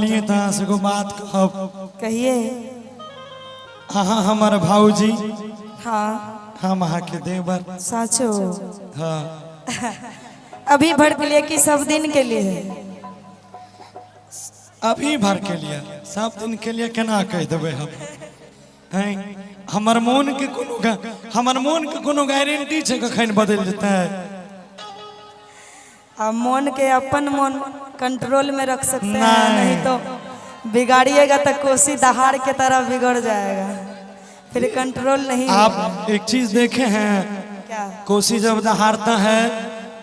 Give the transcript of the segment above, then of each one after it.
चलिए तहाँ से को बात कहब। कहिए। हाँ हमारे भाऊजी। हाँ हम अहाँ के देवर। साचो। हाँ अभी भर के लिए कि सब दिन के लिए है? अभी भर के लिए सब दिन के लिए केना कह देवे हम हैं। हमर मन के कोनो गारंटी छै कखन बदल जेता है। आप मन के अपन मन कंट्रोल में रख सकते हैं, नहीं तो बिगाड़िएगा तो कोसी दहाड़ के तरह बिगड़ जाएगा, फिर कंट्रोल नहीं। आप एक चीज देखे हैं, क्या? कोसी जब दहाड़ता है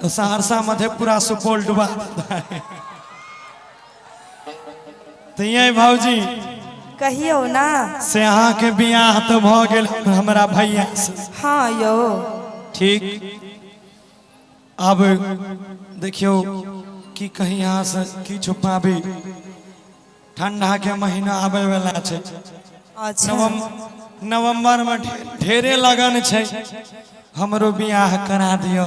तो सहरसा मधेपुरा सुपौल डुबा देता है। तो ये भाऊजी कहियो ना से अहाँ के बियाह तो भ गेल हमरा भैया से। हाँ यो ठीक। अब देखियो कि कहीं यहाँ से की छुपाबी, ठंडा के महीना आवे वाला छै। अच्छा नवंबर में ढेरे लगन छै, हमरो बियाह करा दियो।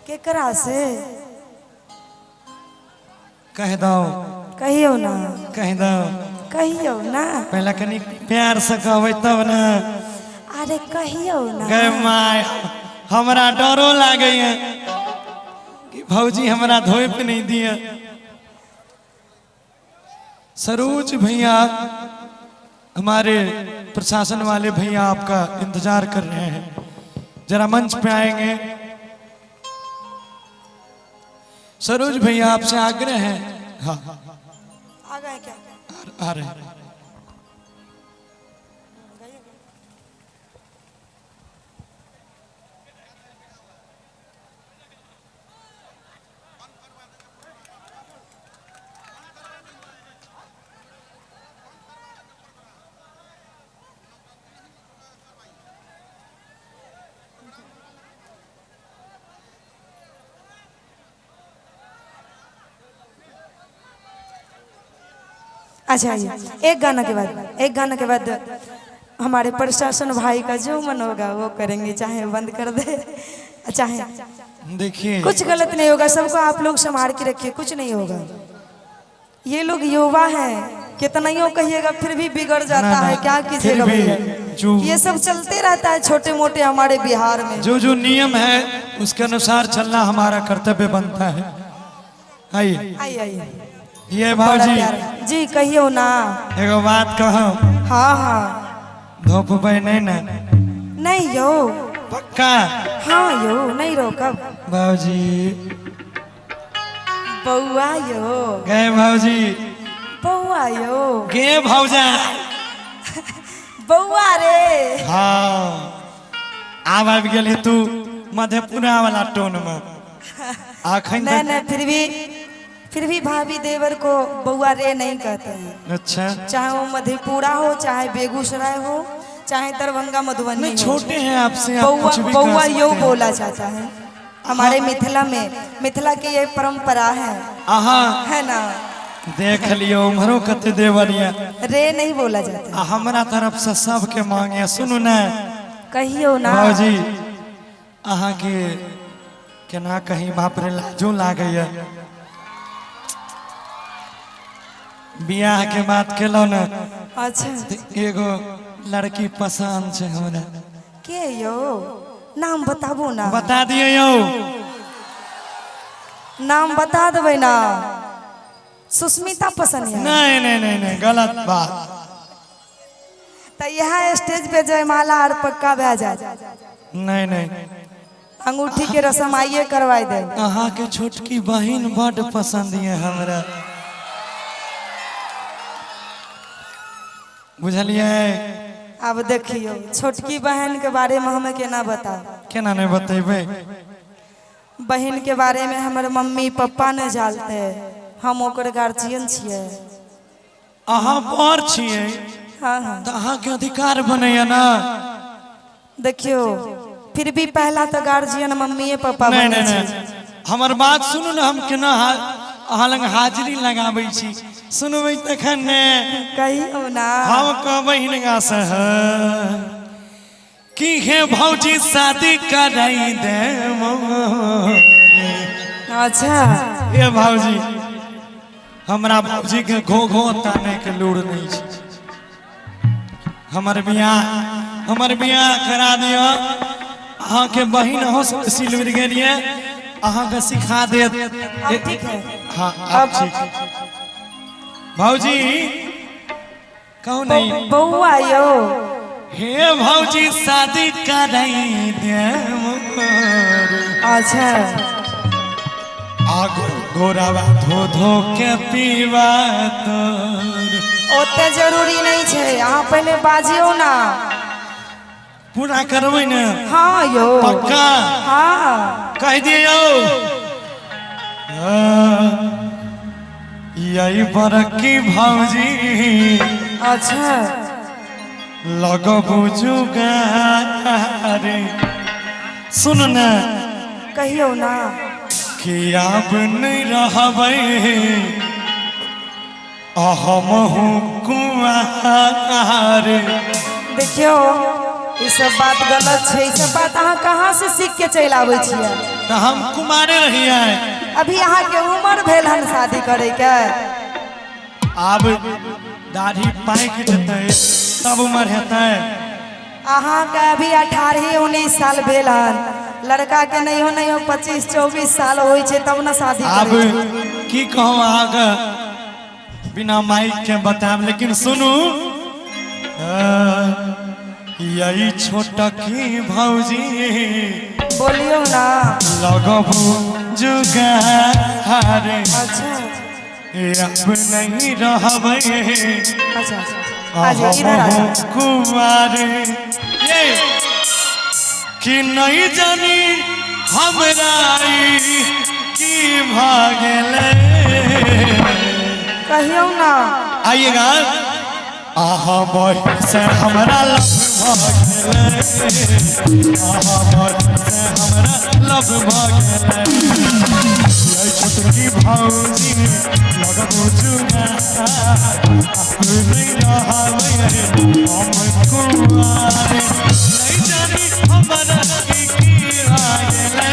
केकरा से कह दो, कहियो ना, कह दो। कहियो ना, पहले कनी प्यार से कहबै तब ना। अरे कहियो ना। गए माय हमरा डरो लागे है कि भौजी हमरा धोए पे नहीं दिया। सरोज भैया हमारे प्रशासन वाले भैया आपका इंतजार कर रहे हैं, जरा मंच पे आएंगे। सरोज भैया आपसे आग्रह है। हाँ आ गए क्या? आ रहे हैं। अच्छा एक गाना के बाद हमारे प्रशासन भाई का जो मन होगा वो करेंगे, चाहे बंद कर दे चाहे। देखिए कुछ गलत नहीं होगा, सबको आप लोग संभाल के रखिए, कुछ नहीं होगा। ये लोग युवा हैं, कितना यूँ कहिएगा फिर भी बिगड़ जाता है, क्या कीजिएगा भैया। ये सब चलते रहता है छोटे मोटे हमारे बिहार में। जो नियम है उसके अनुसार चलना हमारा कर्तव्य बनता है। आइए आइए ये भाजी जी कहियो ना। एगो बात कहो। हाँ हाँ धोप पे नहीं ना? नहीं यो पक्का? हाँ यो नहीं रोकब। भाजी बउआ यो गए भाजी। बउआ यो गे भौजा बउआ रे। हाँ आब गेल तू मधेपुरा वाला टोन में। नहीं फिर भी भाभी देवर को बउआ रे नहीं कहते हैं। अच्छा चाहे वो मधेपुरा हो, चाहे बेगूसराय हो, चाहे दरभंगा मधुबनी हो, छोटे हैं आपसे। बउआ यो बोला जाता है हमारे मिथिला में। मिथिला की ये परंपरा है। है ना? देख लियो उम्रो कते देवरिया रे नहीं बोला जाता। हमारा तरफ से सबके मांगे। सुनू ना कहियो ना भाजी, अहाँ के केना कहीं बाप रे लाजो लागे। बियाह के बात केलो ना। अच्छा एगो लड़की पसंद छै हमरा। के यो नाम बताबो ना। बता दियो यो। नाम बता देबै ना। सुष्मिता पसंद है? नहीं नहीं नहीं नहीं गलत बात। तो यहाँ स्टेज पे जयमाला और पक्का बह जाए। नहीं नहीं अंगूठी के रस्म आइए करवाई दे। अहाँ के छोटकी बहन बड़ पसंद है हमरा, बुझलिए? अब देखियो छोटकी बहन के बारे में हमें केना बताओ। केना नहीं बतेबे? बहन के बारे में हमारे मम्मी पापा ने जानते, हम ओकर गार्जियन छिए। अहाँ बड़ छिए। हाँ हाँ तो अहाँ के अधिकार बने ना। देखियो फिर भी पहला तो गार्जियन मम्मी पापा नहीं बने नहीं छी। नहीं हमर बात सुनू ना, हम केना अहाँ लग हाजिरी लगाबै छी। सुनबै तखन ने कहियो ना। हम कहबै हिनका से कि हे भौजी शादी कराई दे। अच्छा ये भौजी हमरा बाबूजी के घो घो ताने के लूड़ नहीं छै। हमर बियाह करा दियो। अहाँ के बहिन हो सिलवर गेलिए अहाँ के सिखा दे। ठीक है हाँ अब ठीक। भौजी कहू नहीं बउआ यो हे भौजी शादी कराई दे। अच्छा आगो गोरावा धो धो के पीवा तोर। ओते जरूरी नहीं छे, अहाँ पहले बाजियो ना। पूरा करबै ने? हाँ यो पक्का? हाँ कह दियो। यही बरकी भौजी अच्छा लगबू जुगारे। सुन न कहियो ना कि अब नहीं रहबै अहमहु कुआर। देखियो ये सब बात गलत है। ये सब बात अहाँ कहाँ से सीख के चल आवे छियै? तो हम कुमारे रहिए। अभी अहाँ के उम्र भेल हन शादी करे के? अब दाढ़ी पाइक जेतै तब उम्र हेतै। अहाँ के अभी 18-19 साल भेल हन। लड़का के नहीं हो 25-24 साल होई छे तब ना शादी अब करे। की कहूँ आगे बिना माइक के बताब। लेकिन सुनू यही छोटकी भौजी बोलियो ना। लगबू जुगारे। अच्छा अब नहीं रहबै अच्छा अच्छा इधर आ कुमारे। कि नहीं जानी हमरा की भागले। कहियो ना। आइएगा। आहा बॉय से हमरा लव भागले। आहा बॉय से हमरा लव भागले। ये छोटकी भौजी लगबू जुगार। नहीं रहबै हम कुआरे। नहीं जानी हमरा की भागले।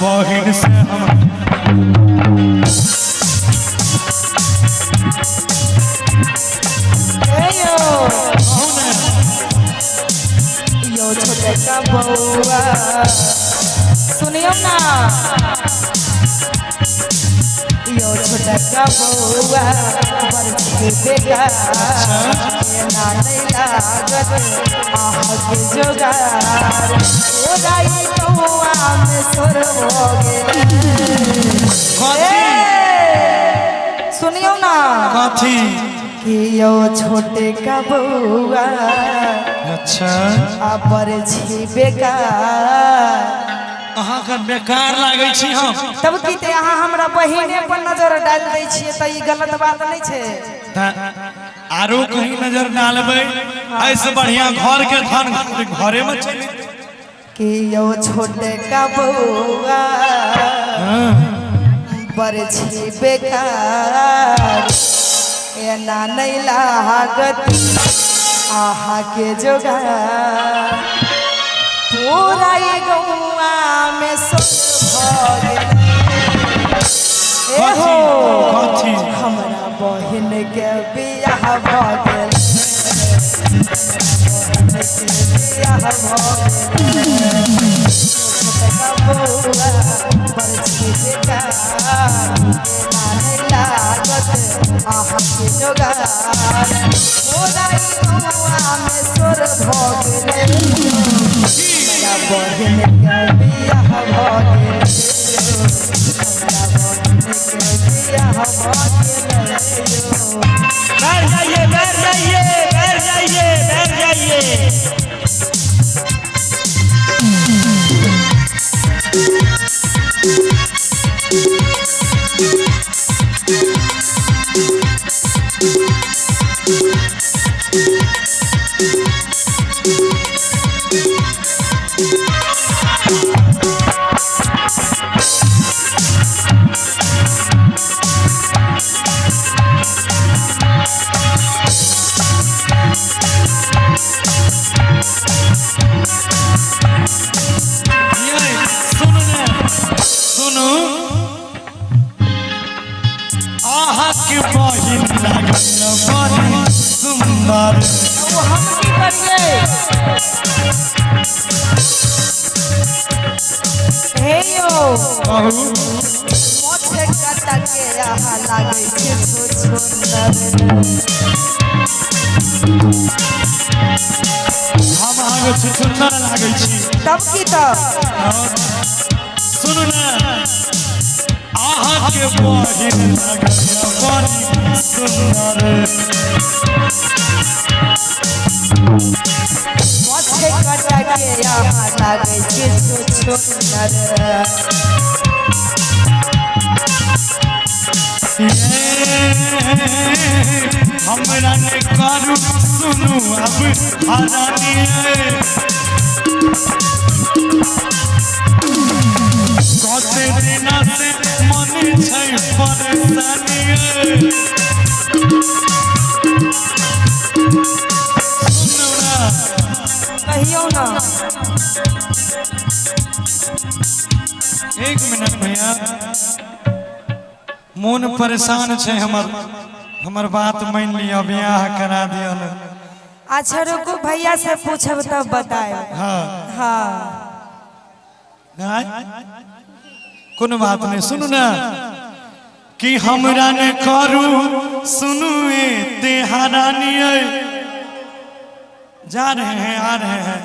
बहिन से हम यो छोटे का बउआ सुनियो ना। यो छोटे का बउआ बरछी बेकार ये ना नहीं लागत आह के जोगार। ओ दाई बउआ में सुर हो गेले। सुनियो ना कथी कि यो छोटे का बउआ अच्छा आबर छी बेकार। अहाँ का बेकार लागै छी हम। तब की ते अहाँ हमरा बहिने पर नजर डाल दै छियै त ई गलत बात नहीं छे। आरो कहीं नजर डालबै ऐसे बढ़िया घर के धन घरे में चली। कि यो छोटे का बउआ बरछी बेकार ये ना नहीं लागत आहा के जोगार। पूरा ये गौआ में सब हो कथी हमरा बहिन के बियाह भ गेल। बियाह भ बउआ बरछी बेकार ना नहीं लागत आहा के जोगार। पूरा ये गौआ में सुर भ गेल। हमरा बहिन के बियाह भ गेल। हमरा बहिन के बियाह भ गेल। बैठ जाइए बैठ जाइए बैठ जाइए बैठ जाइए। के बहिन लागैया बड़ी सुंदर वो हम की करिए हे यो कहू मोछे काटा के यहाँ लागे के सुंदर हम आगे सुंदर लागै छी तब की तब सुनू ना आहा के बहिन लागैया बड़ी सुंदर मोछे काटा के यहाँ लागे के सुंदर हमरा ने करू सुनू अब हरानी कते दिना से मन छै परेशानी सुनू ना कहियो ना एक मिनट भैया मन परेशान छै हमर बात मान लिया ब्याह करा दिया न अच्छा रुको भैया से पूछब तब बताए हाँ हाँ कोनो बात नहीं सुनू ना कि हमरा ने करू सुनू तेहारानी जा रहे हैं आ रहे हैं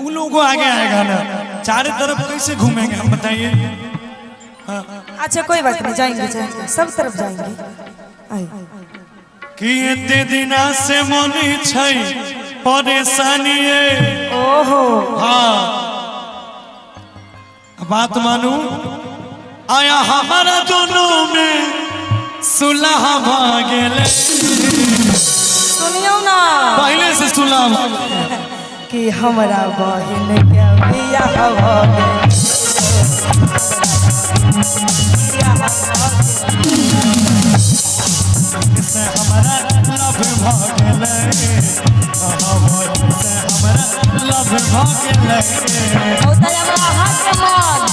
उन लोगों आगे आएगा ना चारों तरफ कैसे घूमेंगे हम बताइए अच्छा कोई बात नहीं जाएंगे जाएंगे सब तरफ जाएंगे आइए कि एते दिना से मन छै परेशानी ओहो हाँ बात मानू आया हमारा दोनों में सुलह गेले सुनियो ना पहले से सुलह कि हमरा बहिन के बियाह हो गए से हमारा लव भागले से हमारा लव भागले उदयवा हाथ मन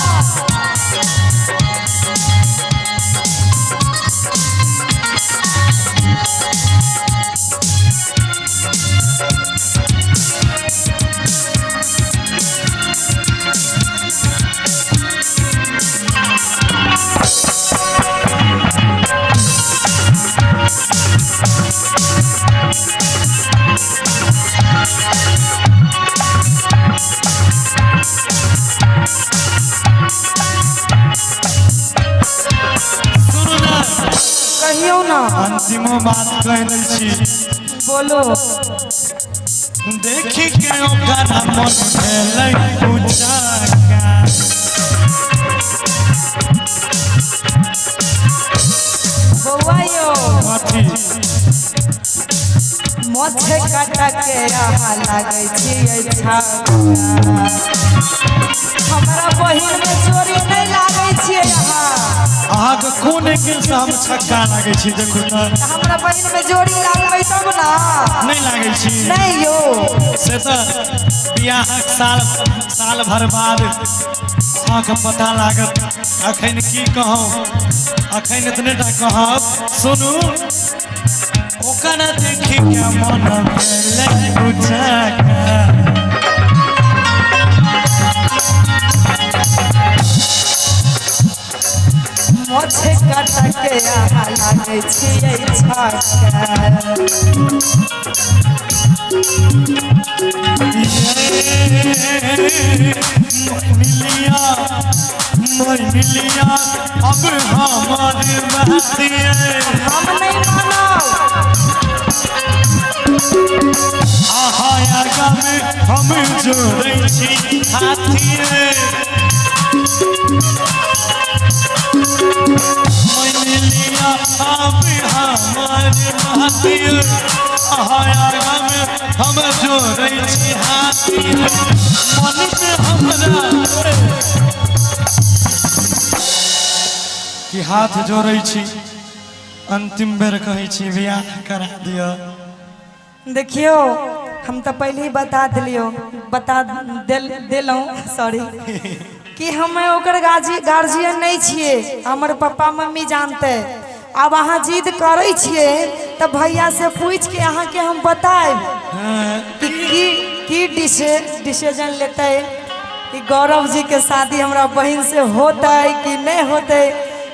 कहियो ना अंतिम बात कह दै छी बोलो देखी के ओकर मन भेलै उजागा बौआ यो कथी मोछे काटा के यहाँ लागे छियै छागा हमरा बहिन में चोरी नहीं लागे छियै यहाँ अहाँ के कोन एंगल से हम छक्का लागे छी देखू ना हमरा बहिन में जोड़ी लागबै तब ना नहीं लागे छी नहीं यो से तो बियाहक साल भर बाद अहाँ के पता लागत अखन की कहूँ अखन इतने टा कहब सुनू ओकर देखी के मन भेलै उजागा मोछे काटा के यहाँ लागे छियै छागा लिया अब हमारे बहतिए हम नहीं मानो आगा में हम जोड़ै छी हाथिए लिया अब हमारे बहतिए आगा में हम जोड़ै छी हाथिए मन में हमरा कि हाथ जोड़ै छी अंतिम बेर कहै छी बियाह करा दिया देखियो हम तो पहले ही बता दिलों सॉरी कि हम ओकर गार्जियन नहीं छिए हमर पापा मम्मी जानते अब अहाँ जिद करे छिए तब भैया से पूछ के अहाँ के हम बताए की डिसीजन लेते कि गौरव जी के शादी हमरा बहन से होते कि नहीं होते।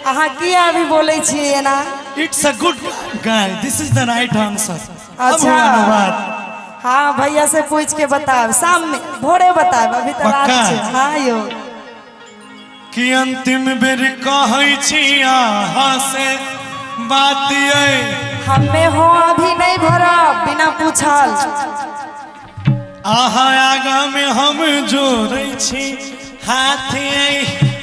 अहाँ किया अभी बोले छिए ना? It's a good guy, this is the right answer. अच्छा हाँ भैया से पूछ के बताए, शाम में भोरे बताए, अभी तो रात छै। हाँ यो कि अंतिम बेर कहै छी अहाँ से बात हमें हो अभी नहीं भरा बिना पूछल। अहाँ आगा में हम जोड़ै छी हाथ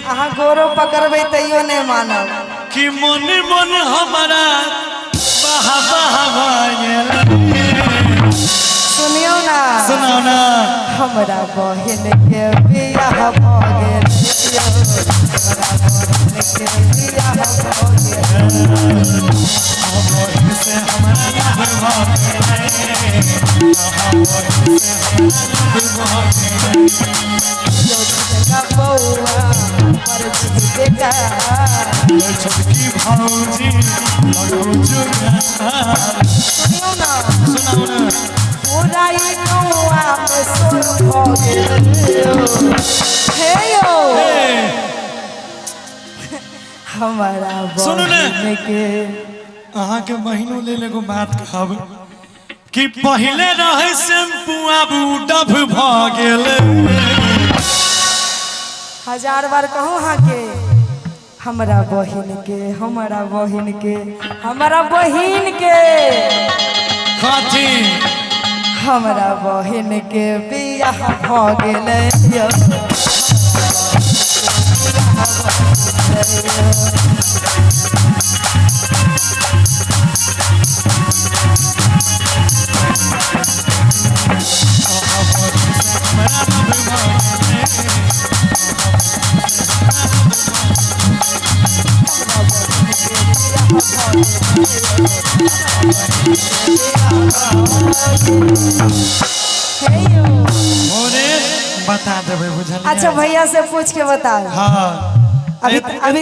अहाँ गोरो पकड़बै तैयो नहीं मानब कि मन मन हमारा बहा बहा गेल। सुनियो ना, सुनाओ ना। हमरा बहन के बियाह भ गेल, हमरा बहन के बियाह भ गेल। से हमारा छोटकी भौजी सुनियो ना, सुनाओ ना। पूरा ये गौआ में सुर भ गेल। हे यो हमारा सुनू ना। बहन के अहाँ के बहिनो ले एगो बात कहब कि पहले रहे शैम्पू अब डब भ गेल। 1000 बार कहूँ हाँ के हमरा बहिन के, हमरा बहिन के, हमरा बहिन के, कथी हमरा बहिन के बियाह भ गेलै यो। बता देबै बुझल। अच्छा भैया से पूछ के बताओ। हाँ अभी